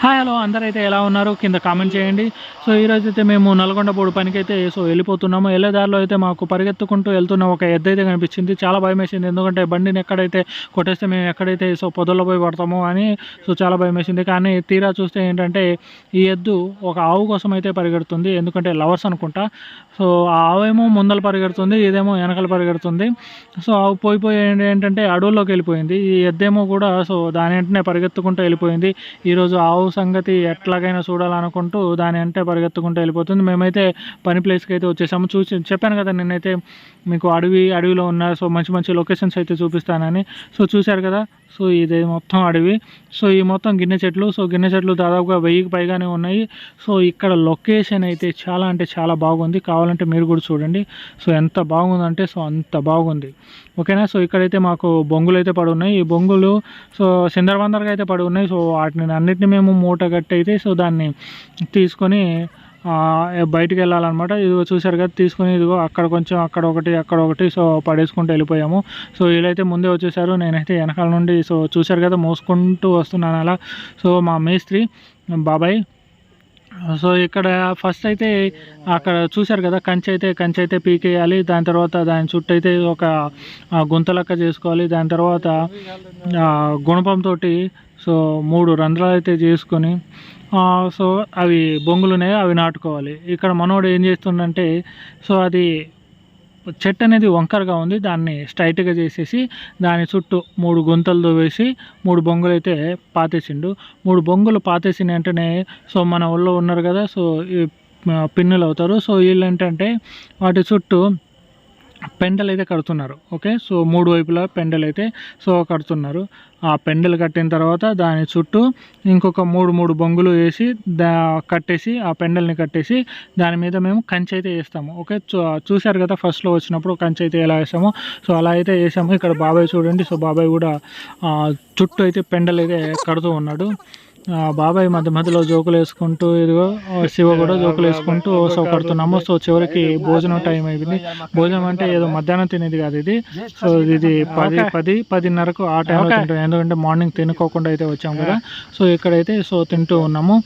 Hi hello అందరైతే ఎలా ఉన్నారు కింద కామెంట్ చేయండి. సో ఈరోజైతే మేము నల్గొండ పోడు పనికైతే వెళ్ళిపోతున్నాము. వెళ్ళే దారిలో అయితే మాకు పరిగెత్తుకుంటూ వెళ్తున్న ఒక ఎద్దైతే కనిపించింది. చాలా భయమేసింది, ఎందుకంటే బండిని ఎక్కడైతే కొట్టేస్తే మేము ఎక్కడైతే పొదల్లో పోయి పడతామో అని చాలా భయమేసింది. కానీ తీరా చూస్తే ఏంటంటే ఈ ఎద్దు ఒక ఆవు కోసం అయితే పరిగెడుతుంది, ఎందుకంటే లవర్స్ అనుకుంటా. సో ఆ ఆవేమో ముందల పరిగెడుతుంది, ఇదేమో వెనకాల పరిగెడుతుంది. సో ఆవు పోయి ఏంటంటే అడవుల్లోకి వెళ్ళిపోయింది. ఈ ఎద్దేమో కూడా దాని వెంటనే పరిగెత్తుకుంటూ వెళ్ళిపోయింది. ఈరోజు ఆవు సంగతి ఎట్లాగైనా చూడాలనుకుంటూ దాని అంటే పరిగెత్తుకుంటూ వెళ్ళిపోతుంది. మేమైతే పని ప్లేస్కి అయితే వచ్చేసాము. చెప్పాను కదా నేనైతే మీకు అడవిలో ఉన్న మంచి మంచి లొకేషన్స్ అయితే చూపిస్తానని. చూశారు కదా, ఇది మొత్తం అడవి. ఈ మొత్తం గిన్నె చెట్లు దాదాపుగా 1000కి పైగానే ఉన్నాయి. ఇక్కడ లొకేషన్ అయితే చాలా అంటే చాలా బాగుంది. కావాలంటే మీరు కూడా చూడండి. ఎంత బాగుందంటే అంత బాగుంది. ఓకేనా. ఇక్కడైతే మాకు బొంగులు అయితే పడి ఉన్నాయి. ఈ బొంగులు సిందరబందరగా అయితే పడి ఉన్నాయి. వాటిని అన్నిటిని మేము మూట కట్టి అయితే దాన్ని తీసుకొని బయటికి వెళ్ళాలన్నమాట. ఇదిగో చూశారు కదా, తీసుకొని ఇదిగో అక్కడ కొంచెం అక్కడ ఒకటి పడేసుకుంటూ వెళ్ళిపోయాము. వీళ్ళైతే ముందే వచ్చేసారు, నేనైతే వెనకాల నుండి చూశారు కదా మోసుకుంటూ వస్తున్నాను అలా. మా మేస్త్రి బాబాయ్. ఇక్కడ ఫస్ట్ అయితే అక్కడ చూశారు కదా కంచె అయితే పీకేయాలి. దాని తర్వాత దాని చుట్టూ అయితే ఒక గుంత లెక్క చేసుకోవాలి. దాని తర్వాత గుణపంతో 3 రంధ్రాలు అయితే చేసుకొని అవి బొంగులు ఉన్నాయి, అవి నాటుకోవాలి. ఇక్కడ మనోడు ఏం చేస్తుండంటే అది చెట్టు అనేది వంకరగా ఉంది, దాన్ని స్ట్రైట్గా చేసేసి దాని చుట్టూ 3 గుంతలు వేసి 3 బొంగులు అయితే పాతేసిండు. 3 బొంగులు పాతేసిన వెంటనే మన ఊళ్ళో ఉన్నారు కదా పిన్నులు అవుతారు. వీళ్ళు ఏంటంటే వాటి చుట్టూ పెండలు అయితే కడుతున్నారు. ఓకే. 3 వైపులా పెండలు అయితే కడుతున్నారు. ఆ పెండలు కట్టిన తర్వాత దాని చుట్టూ ఇంకొక 3 బొంగులు వేసి కట్టేసి ఆ పెండల్ని కట్టేసి దాని మీద మేము కంచె అయితే వేస్తాము. ఓకే. చూశారు కదా ఫస్ట్లో వచ్చినప్పుడు కంచె అయితే ఎలా వేసామో అలా అయితే వేసాము. ఇక్కడ బాబాయ్ చూడండి. బాబాయ్ కూడా చుట్టూ అయితే పెండలు అయితే కడుతూ ఉన్నాడు. బాబాయ్ మధ్యలో జోకులు వేసుకుంటూ, ఇదిగో శివ కూడా జోకులు వేసుకుంటూ కడుతున్నాము. చివరికి భోజనం టైం అయిపోయింది. భోజనం అంటే ఏదో మధ్యాహ్నం తినేది కాదు ఇది. ఇది 10-10:30కు ఆ టైంలో తింటాం, ఎందుకంటే మార్నింగ్ తినుకోకుండా అయితే వచ్చాము కదా. ఇక్కడైతే తింటూ ఉన్నాము.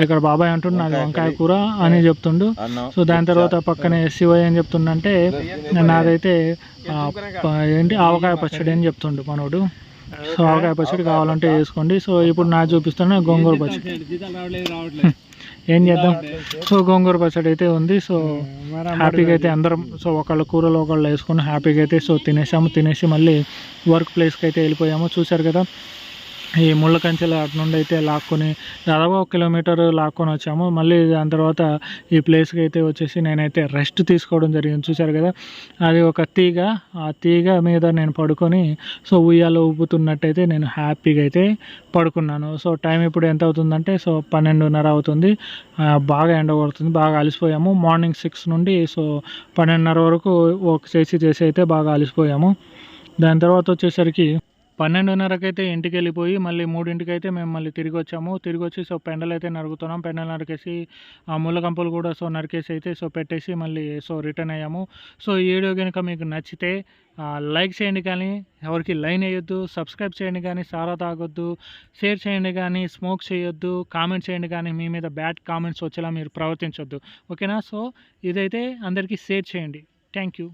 ఇక్కడ బాబాయ్ అంటుండు నాది వంకాయ కూర అని చెప్తుండు. దాని తర్వాత పక్కనే శివ ఏం చెప్తుండంటే నాదైతే ఏంటి ఆవకాయ పచ్చడి అని చెప్తుండు మనోడు. ఆవకాయ పచ్చడి కావాలంటే వేసుకోండి. ఇప్పుడు నా చూపిస్తున్నా గోంగూర పచ్చడి. ఏం చేద్దాం. గోంగూర పచ్చడి అయితే ఉంది. హ్యాపీగా అయితే అందరం ఒకళ్ళ కూరలో ఒకళ్ళు వేసుకొని హ్యాపీగా అయితే తినేసి మళ్ళీ వర్క్ ప్లేస్కి అయితే వెళ్ళిపోయాము. చూశారు కదా, ఈ ముళ్ళ కంచెల అటు నుండి అయితే లాక్కొని దాదాపు 1 కిలోమీటర్ లాక్కొని వచ్చాము. మళ్ళీ దాని తర్వాత ఈ ప్లేస్కి అయితే వచ్చేసి నేనైతే రెస్ట్ తీసుకోవడం జరిగింది. చూశారు కదా, అది ఒక తీగ, ఆ తీగ మీద నేను పడుకొని ఉయ్యాలో ఊపుతున్నట్టయితే నేను హ్యాపీగా అయితే పడుకున్నాను. టైం ఇప్పుడు ఎంత అవుతుందంటే 12:30 అవుతుంది. బాగా ఎండ కొడుతుంది, బాగా అలసిపోయాము. మార్నింగ్ 6 నుండి 12:30 వరకు వర్క్ చేసి అయితే బాగా అలసిపోయాము. దాని తర్వాత వచ్చేసరికి 12:30కి అయితే ఇంటికి వెళ్ళిపోయి మళ్ళీ 3ంటికి అయితే మేము మళ్ళీ తిరిగి వచ్చి పెండలు అయితే నరుకుతున్నాం. పెండలు నరికేసి ఆ ముళ్ళ కంపలు కూడా నరికేసి అయితే పెట్టేసి మళ్ళీ రిటర్న్ అయ్యాము. ఈ వీడియో కనుక మీకు నచ్చితే లైక్ చేయండి, కానీ ఎవరికి లైన్ వేయొద్దు. సబ్స్క్రైబ్ చేయండి కానీ సారా తాగొద్దు. షేర్ చేయండి కానీ స్మోక్ చేయొద్దు. కామెంట్ చేయండి కానీ మీ మీద బ్యాడ్ కామెంట్స్ వచ్చేలా మీరు ప్రవర్తించొద్దు. ఓకేనా. ఇదైతే అందరికీ షేర్ చేయండి. Thank you.